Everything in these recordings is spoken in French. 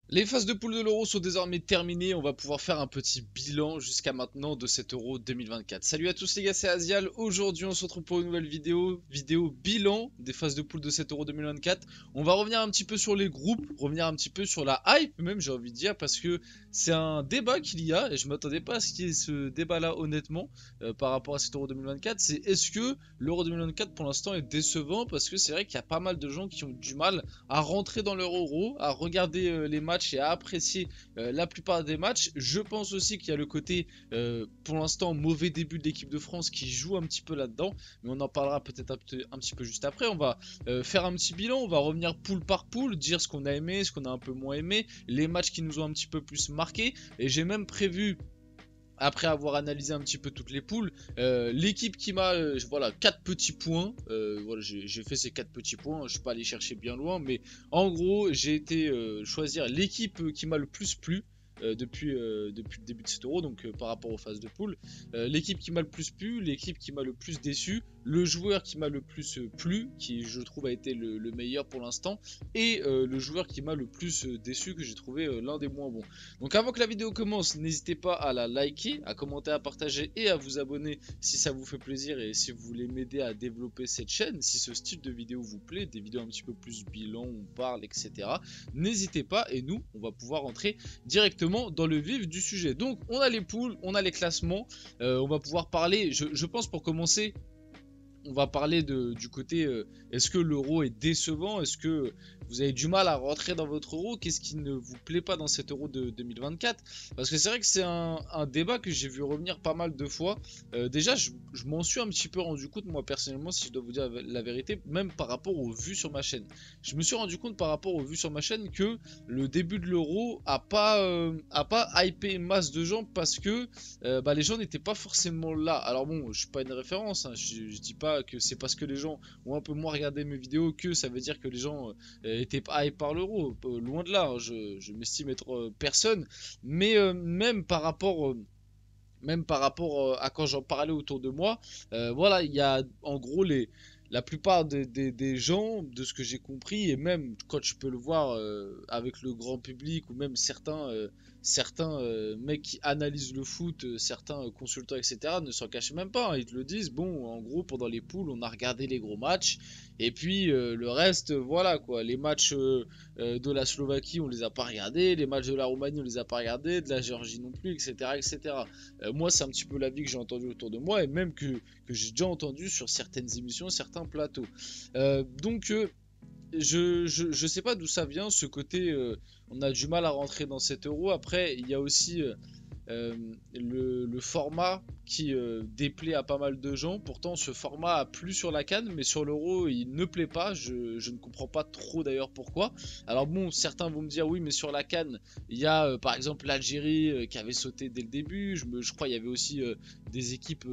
Les phases de poule de l'Euro sont désormais terminées, on va pouvoir faire un petit bilan jusqu'à maintenant de cet Euro 2024. Salut à tous les gars, c'est Azial. Aujourd'hui on se retrouve pour une nouvelle vidéo bilan des phases de poule de cet Euro 2024. On va revenir un petit peu sur les groupes, revenir un petit peu sur la hype même, j'ai envie de dire, parce que c'est un débat qu'il y a et je m'attendais pas à ce qu'il y ait ce débat là honnêtement par rapport à cet Euro 2024. C'est est-ce que l'Euro 2024 pour l'instant est décevant, parce que c'est vrai qu'il y a pas mal de gens qui ont du mal à rentrer dans leur Euro, à regarder les matchs et à apprécier la plupart des matchs. Je pense aussi qu'il y a le côté, pour l'instant, mauvais début de l'équipe de France qui joue un petit peu là-dedans, mais on en parlera peut-être un petit peu juste après. On va faire un petit bilan, on va revenir poule par poule, dire ce qu'on a aimé, ce qu'on a un peu moins aimé, les matchs qui nous ont un petit peu plus marqué, et j'ai même prévu, après avoir analysé un petit peu toutes les poules, l'équipe qui m'a, voilà, 4 petits points, voilà, j'ai fait ces 4 petits points, je suis pas allé chercher bien loin, mais en gros j'ai été choisir l'équipe qui m'a le plus plu. Depuis le début de cet euro, donc par rapport aux phases de poule, l'équipe qui m'a le plus plu, l'équipe qui m'a le plus déçu, le joueur qui m'a le plus plu, qui je trouve a été le meilleur pour l'instant, et le joueur qui m'a le plus déçu, que j'ai trouvé l'un des moins bons. Donc avant que la vidéo commence, n'hésitez pas à la liker, à commenter, à partager et à vous abonner si ça vous fait plaisir et si vous voulez m'aider à développer cette chaîne, si ce style de vidéo vous plaît, des vidéos un petit peu plus bilan, on parle, etc. N'hésitez pas, et nous, on va pouvoir entrer directement dans le vif du sujet. Donc on a les poules, on a les classements, on va pouvoir parler, je pense pour commencer, on va parler du côté, est-ce que l'euro est décevant? Est-ce que vous avez du mal à rentrer dans votre euro? Qu'est-ce qui ne vous plaît pas dans cet euro de 2024? Parce que c'est vrai que c'est un débat que j'ai vu revenir pas mal de fois. Déjà, je m'en suis un petit peu rendu compte, moi personnellement, si je dois vous dire la vérité, même par rapport aux vues sur ma chaîne. Je me suis rendu compte par rapport aux vues sur ma chaîne que le début de l'euro a pas hypé masse de gens, parce que bah, les gens n'étaient pas forcément là. Alors bon, je suis pas une référence, hein, je dis pas que c'est parce que les gens ont un peu moins regardé mes vidéos que ça veut dire que les gens étaient pas hype par l'euro. Loin de là, hein, je m'estime être personne. Mais même par rapport à quand j'en parlais autour de moi, voilà, il y a en gros la plupart des gens, de ce que j'ai compris, et même quand je peux le voir avec le grand public, ou même certains mecs qui analysent le foot, certains consultants, etc., ne s'en cachent même pas, hein. Ils te le disent, bon, en gros, pendant les poules, on a regardé les gros matchs, et puis le reste, voilà quoi, les matchs de la Slovaquie, on les a pas regardés, les matchs de la Roumanie, on les a pas regardés, de la Géorgie non plus, etc., etc. Moi, c'est un petit peu l'avis que j'ai entendu autour de moi, et même que j'ai déjà entendu sur certaines émissions, certains plateaux. Je sais pas d'où ça vient, ce côté, on a du mal à rentrer dans cet euro. Après, il y a aussi le format qui déplaît à pas mal de gens. Pourtant, ce format a plu sur la CAN, mais sur l'Euro, il ne plaît pas. Je ne comprends pas trop d'ailleurs pourquoi. Alors bon, certains vont me dire oui, mais sur la CAN, il y a par exemple l'Algérie qui avait sauté dès le début. Je crois qu'il y avait aussi des équipes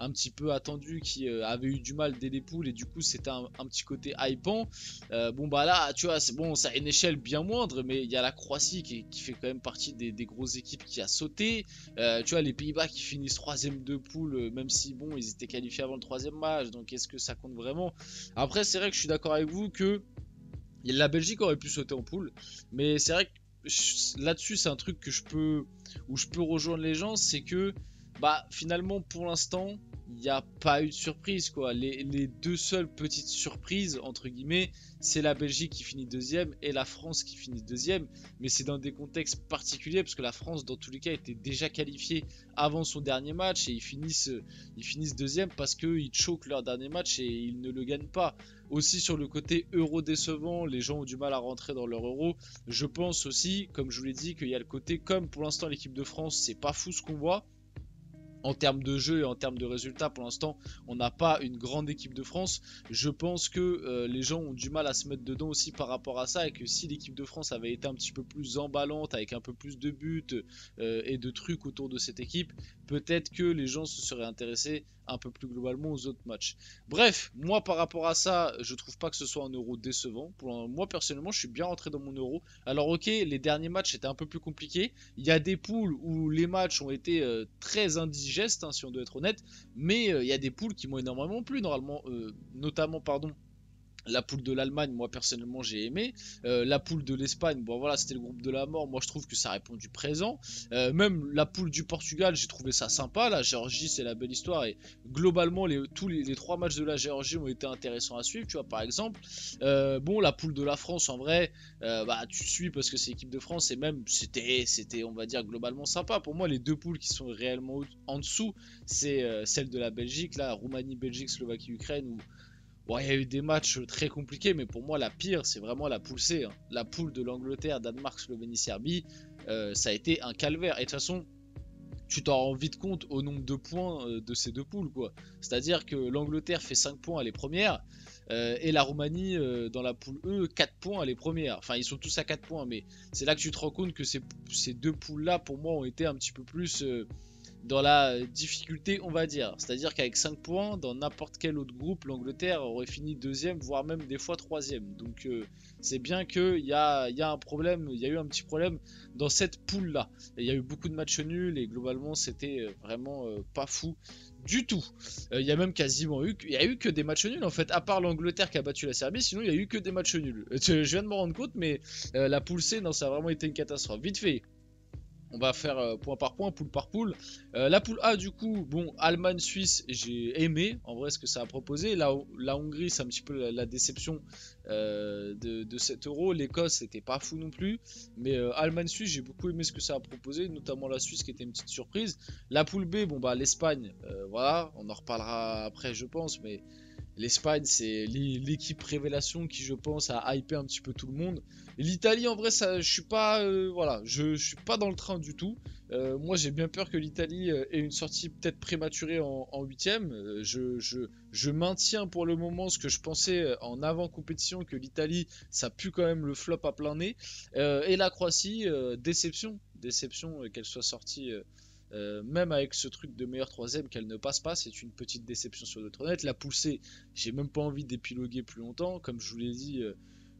un petit peu attendues qui avaient eu du mal dès les poules, et du coup c'était un petit côté hypant. Bon bah là, tu vois, c'est bon, ça a une échelle bien moindre, mais il y a la Croatie qui fait quand même partie des grosses équipes qui a sauté. Tu vois, les Pays-Bas qui finissent troisième de poule, même si bon, ils étaient qualifiés avant le troisième match, donc est-ce que ça compte vraiment? Après, c'est vrai que je suis d'accord avec vous que la Belgique aurait pu sauter en poule, mais c'est vrai que là-dessus, c'est un truc où je peux rejoindre les gens, c'est que bah finalement pour l'instant il n'y a pas eu de surprise quoi. Les deux seules petites surprises entre guillemets, c'est la Belgique qui finit deuxième et la France qui finit deuxième, mais c'est dans des contextes particuliers, parce que la France dans tous les cas était déjà qualifiée avant son dernier match, et ils finissent deuxième parce qu'ils choquent leur dernier match et ils ne le gagnent pas. Aussi sur le côté euro décevant, les gens ont du mal à rentrer dans leur euro. Je pense aussi, comme je vous l'ai dit, qu'il y a le côté, comme pour l'instant l'équipe de France, c'est pas fou ce qu'on voit en termes de jeu et en termes de résultats. Pour l'instant, on n'a pas une grande équipe de France. Je pense que les gens ont du mal à se mettre dedans aussi par rapport à ça, et que si l'équipe de France avait été un petit peu plus emballante, avec un peu plus de buts et de trucs autour de cette équipe, peut-être que les gens se seraient intéressés un peu plus globalement aux autres matchs. Bref, moi par rapport à ça, je trouve pas que ce soit un euro décevant. Moi personnellement, je suis bien rentré dans mon euro. Alors ok, les derniers matchs étaient un peu plus compliqués. Il y a des poules où les matchs ont été très indigestes, hein, si on doit être honnête, mais il y a des poules qui m'ont énormément plu, notamment, pardon, La poule de l'Allemagne, moi personnellement j'ai aimé. La poule de l'Espagne, bon voilà, c'était le groupe de la mort. Moi je trouve que ça répond du présent. Même la poule du Portugal, j'ai trouvé ça sympa. La Géorgie, c'est la belle histoire. Et globalement, tous les trois matchs de la Géorgie ont été intéressants à suivre. Tu vois, par exemple, bon, la poule de la France, en vrai, bah tu suis parce que c'est l'équipe de France. Et même, on va dire, globalement sympa. Pour moi, les deux poules qui sont réellement en dessous, c'est celle de la Belgique, là, Roumanie, Belgique, Slovaquie, Ukraine, où bon, il y a eu des matchs très compliqués, mais pour moi, la pire, c'est vraiment la poule C, hein. La poule de l'Angleterre, Danemark, Slovénie, Serbie, ça a été un calvaire. Et de toute façon, tu t'en rends vite compte au nombre de points de ces deux poules, quoi. C'est-à-dire que l'Angleterre fait 5 points, elle est première, et la Roumanie, dans la poule E, 4 points, elle est première. Enfin, ils sont tous à 4 points, mais c'est là que tu te rends compte que ces deux poules-là, pour moi, ont été un petit peu plus dans la difficulté, on va dire. C'est-à-dire qu'avec 5 points, dans n'importe quel autre groupe, l'Angleterre aurait fini deuxième, voire même des fois troisième. Donc c'est bien qu'il y a un problème, il y a eu un petit problème dans cette poule-là. Il y a eu beaucoup de matchs nuls et globalement c'était vraiment pas fou du tout. Il y a même quasiment il y a eu que des matchs nuls en fait, à part l'Angleterre qui a battu la Serbie, sinon il y a eu que des matchs nuls. Je viens de me rendre compte, mais la poule C, non, ça a vraiment été une catastrophe. Vite fait. On va faire point par point, poule par poule. La poule A, du coup, bon, Allemagne-Suisse, j'ai aimé en vrai ce que ça a proposé. La Hongrie, c'est un petit peu la déception de cet euro. L'Écosse, c'était pas fou non plus. Mais Allemagne-Suisse, j'ai beaucoup aimé ce que ça a proposé, notamment la Suisse qui était une petite surprise. La poule B, bon, bah, l'Espagne, voilà, on en reparlera après, je pense, mais. L'Espagne, c'est l'équipe révélation qui, je pense, a hypé un petit peu tout le monde. L'Italie, en vrai, ça, je suis pas, voilà, je suis pas dans le train du tout. Moi, j'ai bien peur que l'Italie ait une sortie peut-être prématurée en huitième. Je maintiens pour le moment ce que je pensais en avant-compétition, que l'Italie, ça pue quand même le flop à plein nez. Et la Croatie, déception qu'elle soit sortie. Même avec ce truc de meilleur troisième qu'elle ne passe pas, c'est une petite déception sur notre honnête. La poussée, j'ai même pas envie d'épiloguer plus longtemps. Comme je vous l'ai dit,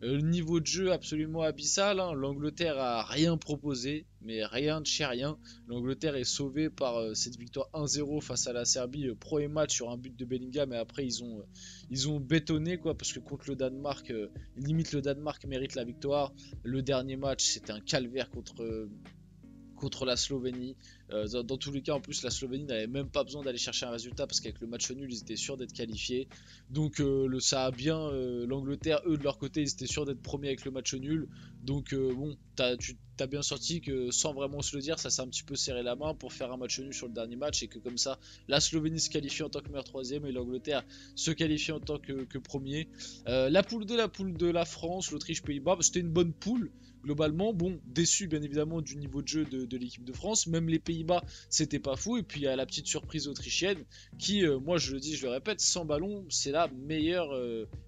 le niveau de jeu absolument abyssal, hein. L'Angleterre a rien proposé, mais rien de chez rien. L'Angleterre est sauvée par cette victoire 1-0 face à la Serbie, premier match sur un but de Bellingham, et après ils ont bétonné, quoi, parce que contre le Danemark, limite le Danemark mérite la victoire. Le dernier match, c'était un calvaire contre la Slovénie. Dans tous les cas, en plus, la Slovénie n'avait même pas besoin d'aller chercher un résultat parce qu'avec le match nul, ils étaient sûrs d'être qualifiés. Donc, ça a bien. L'Angleterre, eux, de leur côté, ils étaient sûrs d'être premiers avec le match nul. Donc, bon, tu t'as bien sorti que sans vraiment se le dire, ça s'est un petit peu serré la main pour faire un match nul sur le dernier match et que comme ça, la Slovénie se qualifie en tant que meilleur troisième et l'Angleterre se qualifie en tant que premier. La poule de la France, l'Autriche, Pays-Bas, c'était une bonne poule. Globalement, bon, déçu bien évidemment du niveau de jeu de l'équipe de France. Même les Pays-Bas, c'était pas fou. Et puis il y a la petite surprise autrichienne qui, moi je le dis, je le répète, sans ballon, c'est la meilleure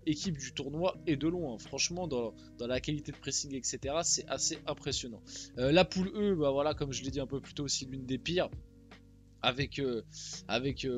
équipe du tournoi et de loin. Franchement, dans la qualité de pressing, etc., c'est assez impressionnant. La poule E, bah voilà, comme je l'ai dit un peu plus tôt, aussi l'une des pires. Avec,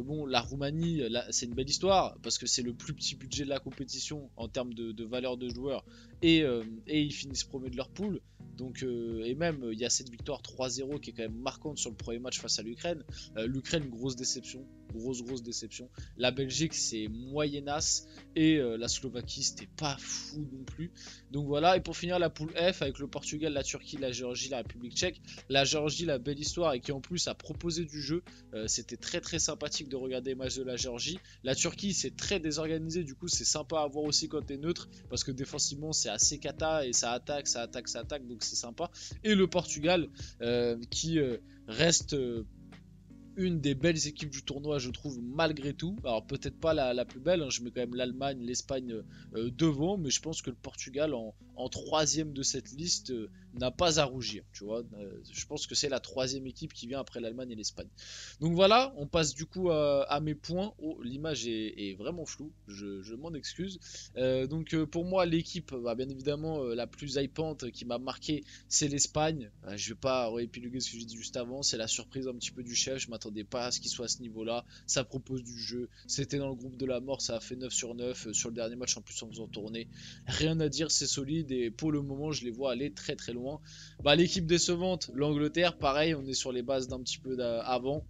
bon, la Roumanie, c'est une belle histoire parce que c'est le plus petit budget de la compétition en termes de valeur de joueurs et ils finissent premiers de leur poule. Donc, et même il y a cette victoire 3-0 qui est quand même marquante sur le premier match face à l'Ukraine. L'Ukraine, grosse déception, grosse déception. La Belgique, c'est moyennasse et la Slovaquie, c'était pas fou non plus. Donc voilà, et pour finir la poule F avec le Portugal, la Turquie, la Géorgie, la République tchèque. La Géorgie, la belle histoire et qui en plus a proposé du jeu. C'était très sympathique de regarder les matchs de la Géorgie. La Turquie, c'est très désorganisé, du coup c'est sympa à voir aussi quand t'es neutre parce que défensivement c'est assez cata et ça attaque, donc c'est sympa. Et le Portugal qui reste une des belles équipes du tournoi, je trouve, malgré tout. Alors peut-être pas la plus belle, hein, je mets quand même l'Allemagne, l'Espagne devant, mais je pense que le Portugal en troisième de cette liste n'a pas à rougir, tu vois. Je pense que c'est la troisième équipe qui vient après l'Allemagne et l'Espagne. Donc voilà, on passe du coup à mes points. Oh, l'image est vraiment floue, je m'en excuse. Donc pour moi, l'équipe, bah, bien évidemment, la plus hypante qui m'a marqué, c'est l'Espagne. Je vais pas réépiloguer ce que j'ai dit juste avant, c'est la surprise un petit peu du chef, je m'attendais pas à ce qu'il soit à ce niveau-là. Ça propose du jeu, c'était dans le groupe de la mort, ça a fait 9 sur 9 sur le dernier match en plus en faisant tourner. Rien à dire, c'est solide et pour le moment, je les vois aller très loin. Bah, l'équipe décevante, l'Angleterre, pareil, on est sur les bases d'un petit peu avant.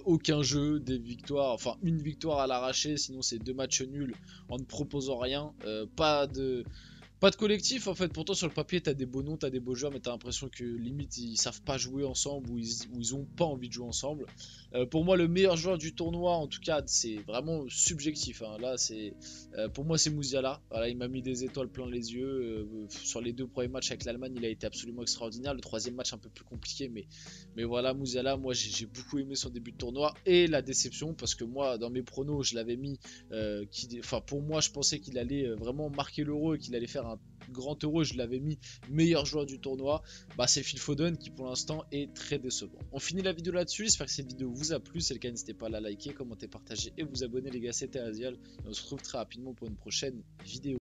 Aucun jeu, des victoires, enfin une victoire à l'arraché, sinon c'est 2 matchs nuls en ne proposant rien. Pas de collectif en fait, pourtant sur le papier t'as des beaux noms, t'as des beaux joueurs, mais t'as l'impression que limite ils savent pas jouer ensemble ou ils ont pas envie de jouer ensemble. Pour moi le meilleur joueur du tournoi, en tout cas c'est vraiment subjectif, hein. Là c'est pour moi c'est Musiala. Voilà, il m'a mis des étoiles plein les yeux. Sur les 2 premiers matchs avec l'Allemagne il a été absolument extraordinaire. Le 3e match un peu plus compliqué, mais voilà Musiala, moi j'ai beaucoup aimé son début de tournoi. Et la déception parce que moi dans mes pronos je l'avais mis, enfin pour moi je pensais qu'il allait vraiment marquer l'euro et qu'il allait faire un grand euro, je l'avais mis meilleur joueur du tournoi. Bah c'est Phil Foden qui pour l'instant est très décevant. On finit la vidéo là-dessus, j'espère que cette vidéo vous a plu. Si c'est le cas, n'hésitez pas à la liker, commenter, partager et vous abonner les gars. C'était Azial et on se retrouve très rapidement pour une prochaine vidéo.